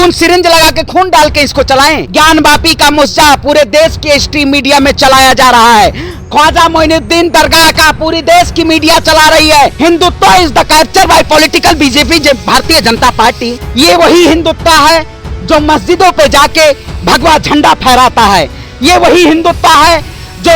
खून सिरिंज लगा के खून डाल के इसको चलाएं। ज्ञानवापी का मुद्दा पूरे देश के स्ट्रीम मीडिया में चलाया जा रहा है। ख्वाजा मोइनुद्दीन दरगाह का पूरी देश की मीडिया चला रही है। Hindutva is the capture by political BJP, Bharatiya Janata party. ये वही हिंदुत्व है जो मस्जिदों पे जाके भगवा झंडा फहराता है। ये वही हिंदुत्व है जो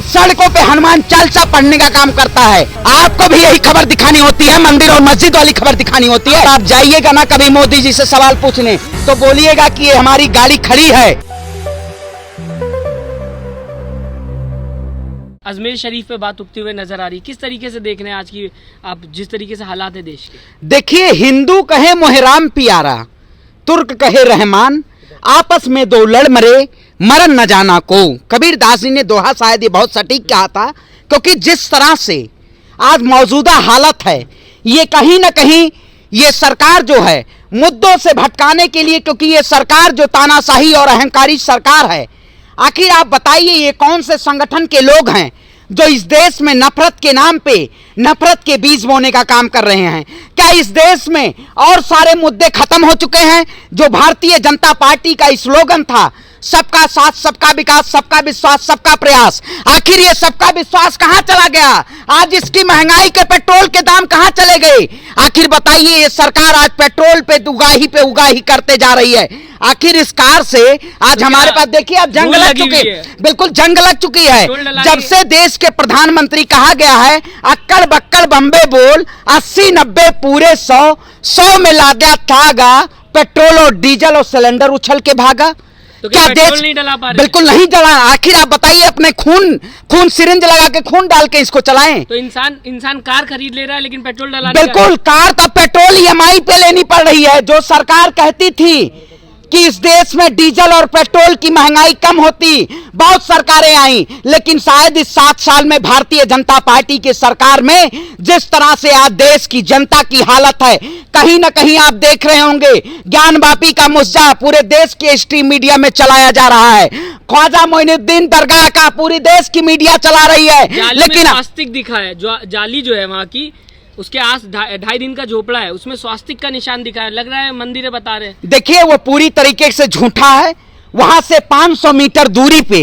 सड़कों पे हनुमान चालीसा पढ़ने का काम करता है। आपको भी यही खबर दिखानी होती है, मंदिर और मस्जिद वाली खबर दिखानी होती है। आप जाइएगा ना कभी मोदी जी से सवाल पूछने, तो बोलिएगा कि ये हमारी गाड़ी खड़ी है। अजमेर शरीफ पे बात उठती हुए नजर आ रही, किस तरीके से देख रहे हैं आज की आप जिस तरीके से हालात है देश के? देखिए, हिंदू कहे मोहराम प्यारा, तुर्क कहे रहमान, आपस में दो लड़ मरे मरन न जाना को। कबीरदास जी ने दोहा शायद ये बहुत सटीक कहा था, क्योंकि जिस तरह से आज मौजूदा हालत है, ये कहीं ना कहीं ये सरकार जो है मुद्दों से भटकाने के लिए, क्योंकि ये सरकार जो तानाशाही और अहंकारी सरकार है। आखिर आप बताइए, ये कौन से संगठन के लोग हैं जो इस देश में नफरत के नाम पे नफरत के बीज बोने का काम कर रहे हैं? क्या इस देश में और सारे मुद्दे खत्म हो चुके हैं? जो भारतीय जनता पार्टी का स्लोगन था, सबका साथ, सबका विकास, सबका विश्वास, सबका प्रयास, आखिर ये सबका विश्वास कहां चला गया? आज इसकी महंगाई के पेट्रोल के दाम कहां चले गए? आखिर बताइए, ये सरकार आज पेट्रोल पे उगाही करते जा रही है। आखिर इस कार से आज तो हमारे पास देखिए अब जंग लग चुकी है, बिल्कुल जंग लग चुकी है। जब से देश के प्रधानमंत्री कहा गया है अक्कड़ बक्कड़ बम्बे बोल, 80-90 पूरे 100 में ला दिया थागा, पेट्रोल और डीजल और सिलेंडर उछल के भागा। तो क्या देश नहीं डला पा रहे? बिल्कुल नहीं डला। आखिर आप बताइए, अपने खून सिरिंज लगा के खून डाल के इसको चलाएं। तो इंसान कार खरीद ले रहा है लेकिन पेट्रोल डला। बिल्कुल, कार तो पेट्रोल EMI पे लेनी पड़ रही है। जो सरकार कहती थी कि इस देश में डीजल और पेट्रोल की महंगाई कम होती, बहुत सरकारें आई, लेकिन शायद इस 7 साल में भारतीय जनता पार्टी की सरकार में जिस तरह से आज देश की जनता की हालत है, कहीं ना कहीं आप देख रहे होंगे ज्ञानवापी का मुद्दा पूरे देश के स्ट्रीम मीडिया में चलाया जा रहा है। ख्वाजा मोइनुद्दीन दरगाह का पूरी देश की मीडिया चला रही है, लेकिन स्वास्तिक दिखा है, जो जाली जो है वहाँ की, उसके आस 2.5 दिन का झोपड़ा है, उसमें स्वास्तिक का निशान दिखा है, लग रहा है मंदिर बता रहे हैं। देखिए, वो पूरी तरीके से झूठा है। वहां से 500 मीटर दूरी पे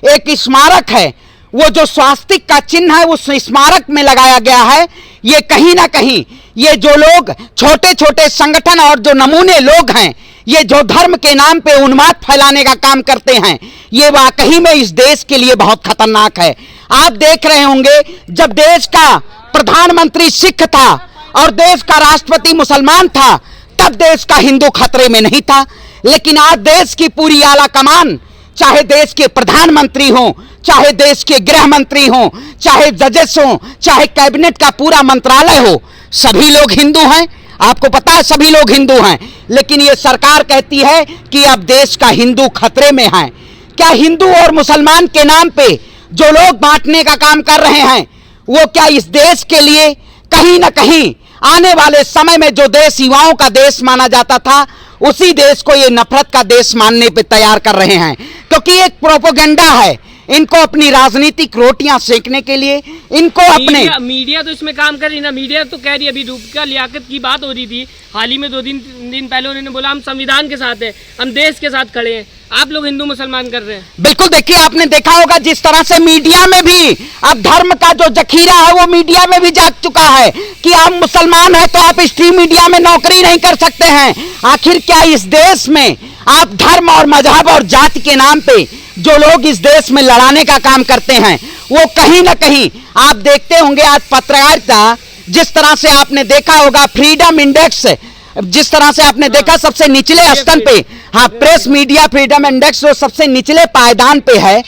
एक स्मारक है, वो जो स्वास्तिक का चिन्ह है उस स्मारक में लगाया गया है। ये कहीं ना कहीं ये जो लोग छोटे छोटे संगठन और जो नमूने लोग हैं, ये जो धर्म के नाम पे उन्माद फैलाने का काम करते हैं, ये वाकई में इस देश के लिए बहुत खतरनाक है। आप देख रहे होंगे, जब देश का प्रधानमंत्री सिख था और देश का राष्ट्रपति मुसलमान था, तब देश का हिंदू खतरे में नहीं था। लेकिन आज देश की पूरी आला कमान, चाहे देश के प्रधानमंत्री हो, चाहे देश के गृह मंत्री हो, चाहे जजेस हो, चाहे कैबिनेट का पूरा मंत्रालय हो, सभी लोग हिंदू हैं। आपको पता है, सभी लोग हिंदू हैं। लेकिन ये सरकार कहती है कि अब देश का हिंदू खतरे में है। क्या हिंदू और मुसलमान के नाम पे जो लोग बांटने का काम कर रहे हैं, वो क्या इस देश के लिए कहीं ना कहीं आने वाले समय में जो देश युवाओं का देश माना जाता था, उसी देश को ये नफरत का देश मानने पे तैयार कर रहे हैं? क्योंकि एक प्रोपेगेंडा है, इनको अपनी राजनीतिक रोटियां सेकने के लिए, इनको अपने मीडिया तो इसमें काम कर रही ना। मीडिया तो कह रही है, अभी रूपका लियाकत की बात हो रही थी हाल ही में, 2 दिन पहले उन्होंने बोला हम संविधान के साथ हैं, हम देश के साथ खड़े हैं। आप लोग हिंदू मुसलमान कर रहे हैं। बिल्कुल, देखिए आपने देखा होगा जिस तरह से मीडिया में भी अब धर्म का जो जखीरा है वो मीडिया में भी जाग चुका है कि आप मुसलमान हैं तो आप स्ट्रीम मीडिया में नौकरी नहीं कर सकते हैं। आखिर क्या इस देश में आप धर्म और मजहब और जाति के नाम पे जो लोग इस देश में लड़ाने का काम करते हैं, वो कहीं ना कहीं आप देखते होंगे आज पत्रकारिता जिस तरह से आपने देखा होगा, फ्रीडम इंडेक्स जिस तरह से आपने देखा सबसे निचले स्तर पे, हाँ, प्रेस मीडिया फ्रीडम इंडेक्स जो सबसे निचले पायदान पे है।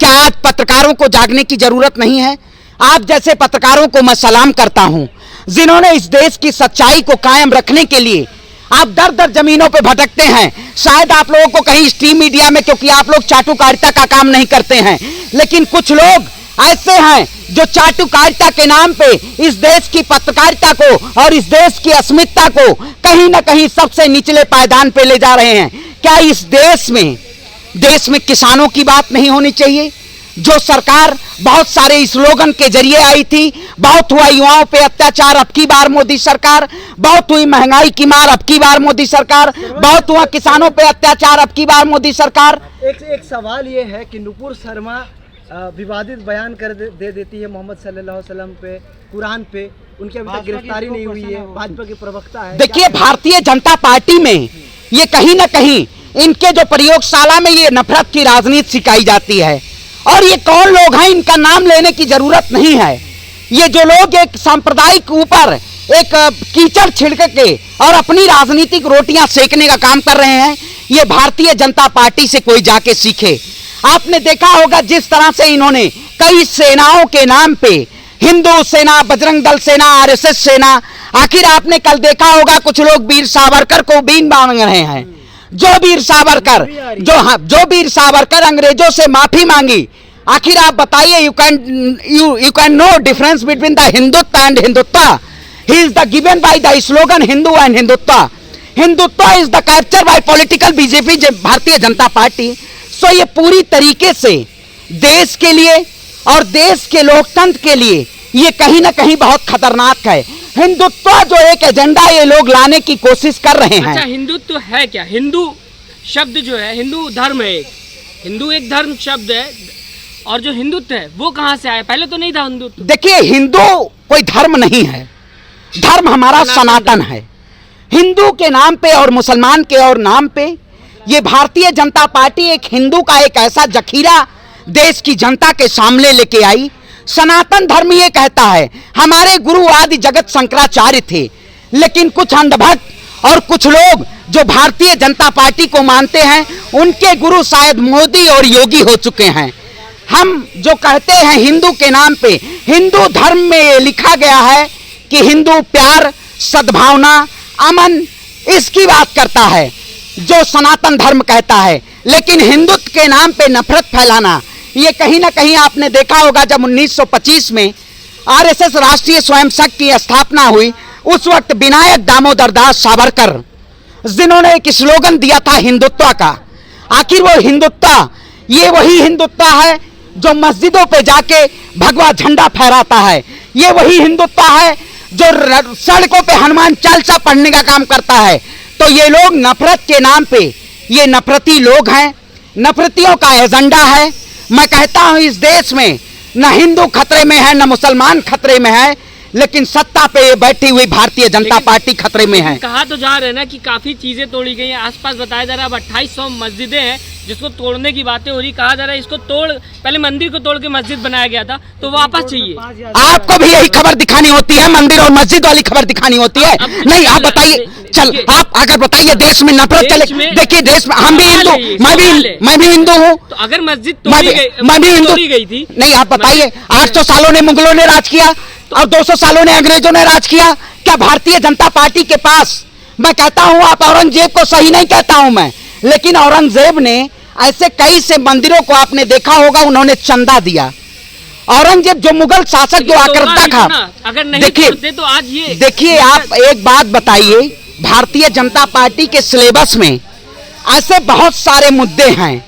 क्या आज पत्रकारों को जागने की जरूरत नहीं है? आप जैसे पत्रकारों को मैं सलाम करता हूं, जिन्होंने इस देश की सच्चाई को कायम रखने के लिए आप दर दर जमीनों पे भटकते हैं। शायद आप लोगों को कहीं स्ट्रीम मीडिया में, क्योंकि आप लोग चाटुकारिता का काम नहीं करते हैं, लेकिन कुछ लोग ऐसे हैं जो चाटुकारिता के नाम पे इस देश की पत्रकारिता को और इस देश की अस्मिता को कहीं ना कहीं सबसे निचले पायदान पे ले जा रहे हैं। क्या इस देश में किसानों की बात नहीं होनी चाहिए? जो सरकार बहुत सारे स्लोगन के जरिए आई थी, बहुत हुआ युवाओं पे अत्याचार अब की बार मोदी सरकार, बहुत हुई महंगाई की मार अब की बार मोदी सरकार, बहुत हुआ किसानों पे अत्याचार अब की बार मोदी सरकार। एक सवाल ये है कि नुपुर शर्मा विवादित बयान दे देती है मोहम्मद सल्लल्लाहु अलैहि वसल्लम पे, कुरान पे, उनकी अभी तक गिरफ्तारी नहीं हुई है, भाजपा के प्रवक्ता है। देखिए, भारतीय जनता पार्टी में ये कहीं ना कहीं इनके जो प्रयोगशाला में ये नफरत की राजनीति सिखाई जाती है, और ये कौन लोग हैं इनका नाम लेने की जरूरत नहीं है। ये जो लोग एक सांप्रदायिक ऊपर एक कीचड़ छिड़क के और अपनी राजनीतिक रोटियां सेकने का काम कर रहे हैं, ये भारतीय जनता पार्टी से कोई जाके सीखे। आपने देखा होगा जिस तरह से इन्होंने कई सेनाओं के नाम पे, हिंदू सेना, बजरंग दल सेना, आरएसएस सेना, आखिर आपने कल देखा होगा कुछ लोग वीर सावरकर को बीन मांग रहे हैं। जो वीर सावरकर अंग्रेजों से माफी मांगी, आखिर आप बताइए, you can know difference between the Hindutva and Hindutva. He is the given by the slogan Hindu and Hindutva. Hindutva is the capture by political BJP, Bharatiya Janata party. सो ये पूरी तरीके से देश के लिए और देश के लोकतंत्र के लिए ये कहीं ना कहीं बहुत खतरनाक है। हिंदुत्व जो एक एजेंडा ये लोग लाने की कोशिश कर रहे हैं। अच्छा, हिंदुत्व है क्या? हिंदू शब्द जो है, हिंदू धर्म है, हिंदू एक धर्म शब्द है, और जो हिंदुत्व है वो कहाँ से आया? पहले तो नहीं था हिंदुत्व। देखिए, हिंदू कोई धर्म नहीं है, धर्म हमारा सनातन है। हिंदू के नाम पे और मुसलमान के और नाम पे ये भारतीय जनता पार्टी एक हिंदू का एक ऐसा जखीरा देश की जनता के सामने लेके आई। सनातन धर्म ये कहता है, हमारे गुरु आदि जगत शंकराचार्य थे, लेकिन कुछ अंधभक्त और कुछ लोग जो भारतीय जनता पार्टी को मानते हैं, उनके गुरु शायद मोदी और योगी हो चुके हैं। हम जो कहते हैं हिंदू के नाम पे, हिंदू धर्म में ये लिखा गया है कि हिंदू प्यार, सद्भावना, अमन, इसकी बात करता है जो सनातन धर्म कहता है। लेकिन हिंदुत्व के नाम पे नफरत फैलाना, ये कहीं ना कहीं आपने देखा होगा जब 1925 में आरएसएस राष्ट्रीय स्वयंसेवक की स्थापना हुई, उस वक्त विनायक दामोदर दास सावरकर जिन्होंने एक स्लोगन दिया था हिंदुत्व का, आखिर वो हिंदुत्व ये वही हिंदुत्व है जो मस्जिदों पे जाके भगवा झंडा फहराता है। ये वही हिंदुत्व है जो सड़कों पे हनुमान चालीसा पढ़ने का काम करता है। तो ये लोग नफरत के नाम पे, ये नफरती लोग हैं, नफरतियों का एजेंडा है। मैं कहता हूं इस देश में न हिंदू खतरे में है, न मुसलमान खतरे में है, लेकिन सत्ता पे बैठी हुई भारतीय जनता पार्टी खतरे में है। कहा तो जा रहे हैं ना कि काफी चीजें तोड़ी गई हैं, आसपास बताया जा रहा है अब 2800 मस्जिदें हैं जिसको तोड़ने की बातें हो रही। कहा जा रहा है इसको पहले मंदिर को तोड़ के मस्जिद बनाया गया था, तो वापस चाहिए। आपको भी यही खबर दिखानी होती है, मंदिर और मस्जिद वाली खबर दिखानी होती है? नहीं, आप बताइए, चल आप अगर बताइए देश में नफरत चले। देखिए, देश में हम भी हिंदू, मैं भी हिंदू हूँ, तो अगर मस्जिद मैं भी हिंदू गई थी। नहीं, आप बताइए, 800 सालों ने मुगलों ने राज किया और 200 सालों ने अंग्रेजों ने राज किया। क्या भारतीय जनता पार्टी के पास, मैं कहता हूं, आप औरंगजेब को सही नहीं कहता हूं मैं, लेकिन औरंगजेब ने ऐसे कई से मंदिरों को आपने देखा होगा, उन्होंने चंदा दिया। औरंगजेब जो मुगल शासक जो आक्रमता था, अगर नहीं करते तो आज ये देखिए, आप एक बात बताइए, भारतीय जनता पार्टी के सिलेबस में ऐसे बहुत सारे मुद्दे हैं,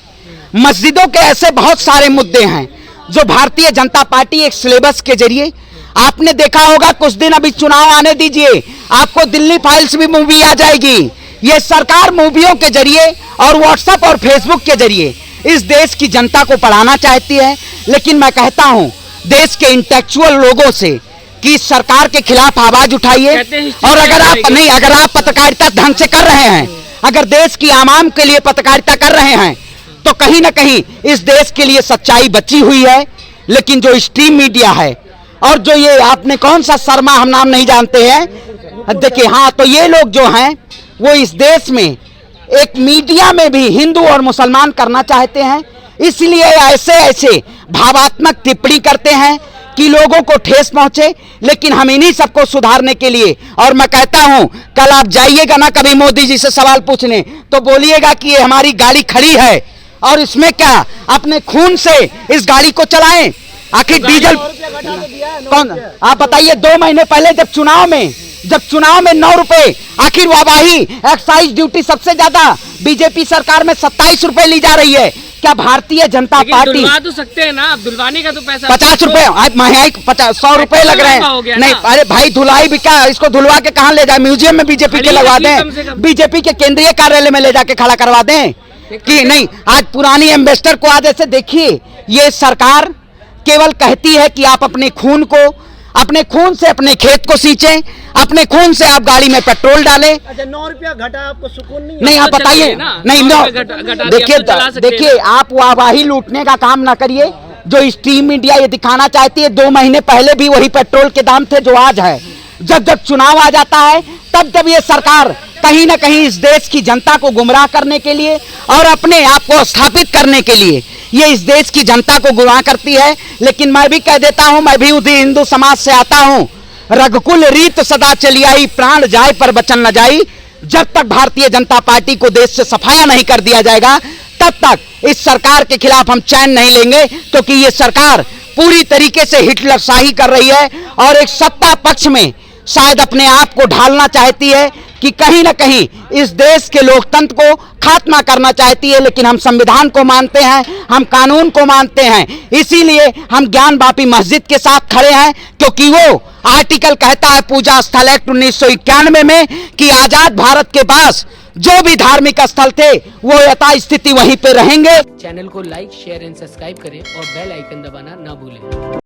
मस्जिदों के ऐसे बहुत सारे मुद्दे हैं जो भारतीय जनता पार्टी एक सिलेबस के जरिए, आपने देखा होगा कुछ दिन अभी चुनाव आने दीजिए, आपको दिल्ली फाइल्स भी मूवी आ जाएगी। ये सरकार मूवियों के जरिए और व्हाट्सएप और फेसबुक के जरिए इस देश की जनता को पढ़ाना चाहती है। लेकिन मैं कहता हूं देश के इंटेलेक्चुअल लोगों से कि सरकार के खिलाफ आवाज उठाइए, और अगर आप पत्रकारिता ढंग से कर रहे हैं, अगर देश की आवाम के लिए पत्रकारिता कर रहे हैं, तो कहीं ना कहीं इस देश के लिए सच्चाई बची हुई है। लेकिन जो स्ट्रीम मीडिया है और जो ये आपने कौन सा शर्मा, हम नाम नहीं जानते हैं, देखिए, हाँ, तो ये लोग जो हैं वो इस देश में एक मीडिया में भी हिंदू और मुसलमान करना चाहते हैं, इसलिए ऐसे भावात्मक टिप्पणी करते हैं कि लोगों को ठेस पहुंचे। लेकिन हम इन्हीं सबको सुधारने के लिए, और मैं कहता हूं कल आप जाइएगा ना कभी मोदी जी से सवाल पूछने, तो बोलिएगा कि ये हमारी गाड़ी खड़ी है और इसमें क्या अपने खून से इस गाड़ी को चलाएं। आखिर डीजल कौन, आप बताइए, 2 महीने पहले जब चुनाव में 9 रुपए, आखिर वाहवाही एक्साइज ड्यूटी सबसे ज्यादा बीजेपी सरकार में 27 रुपए ली जा रही है, क्या भारतीय जनता लेकिन पार्टी धुलवा तो सकते हैं ना, आप धुलवाने का तो पैसा 50 रुपए, आज महंगाई 100 रुपए लग रहे महंगा हो गया हैं। नहीं ना। अरे भाई धुलाई भी क्या, इसको धुलवा के कहाँ ले जाए, म्यूजियम में बीजेपी के खड़ी लगवा रखिए कम से दें, कम। बीजेपी के केंद्रीय कार्यालय में ले जाके खड़ा करवा दें कि नहीं। आज पुरानी एम्बेसडर को आज ऐसे देखिए, ये सरकार केवल कहती है कि आप अपने खून से अपने खेत को सींचें, अपने खून से आप गाड़ी में पेट्रोल डालें। अच्छा 9 रुपया घटा, आपको सुकून नहीं है? नहीं आप तो बताइए चलिए ना, नहीं 9 नो रुपए घटा दिया, अब तो चला सकते हैं देखिए आप वाहवाही लूटने का काम ना करिए। जो स्ट्रीम मीडिया ये दिखाना चाहती है 2 महीने पहले भी वही पेट्रोल के दाम थे जो आज है। जब चुनाव आ जाता है तब ये सरकार कहीं ना कहीं इस देश की जनता को गुमराह करने के लिए और अपने आप को स्थापित करने के लिए ये इस देश की जनता को गुमराह करती है। लेकिन मैं भी कह देता हूं, मैं भी उसी हिंदू समाज से आता हूं, रघुकुल रीत सदा चली आई, प्राण जाए पर वचन न जाई। जब तक भारतीय जनता पार्टी को देश से सफाया नहीं कर दिया जाएगा तब तक इस सरकार के खिलाफ हम चैन नहीं लेंगे, क्योंकि ये सरकार पूरी तरीके से हिटलरशाही कर रही है और एक सत्ता पक्ष में शायद अपने आप को ढालना चाहती है कि कहीं ना कहीं इस देश के लोकतंत्र को खात्मा करना चाहती है। लेकिन हम संविधान को मानते हैं, हम कानून को मानते हैं, इसीलिए हम ज्ञान वापी मस्जिद के साथ खड़े हैं, क्योंकि वो आर्टिकल कहता है पूजा स्थल एक्ट 1991 में कि आजाद भारत के पास जो भी धार्मिक स्थल थे वो यथास्थिति वहीं पे रहेंगे। चैनल को लाइक, शेयर एंड सब्सक्राइब करें और बेल आइकन दबाना ना भूलें।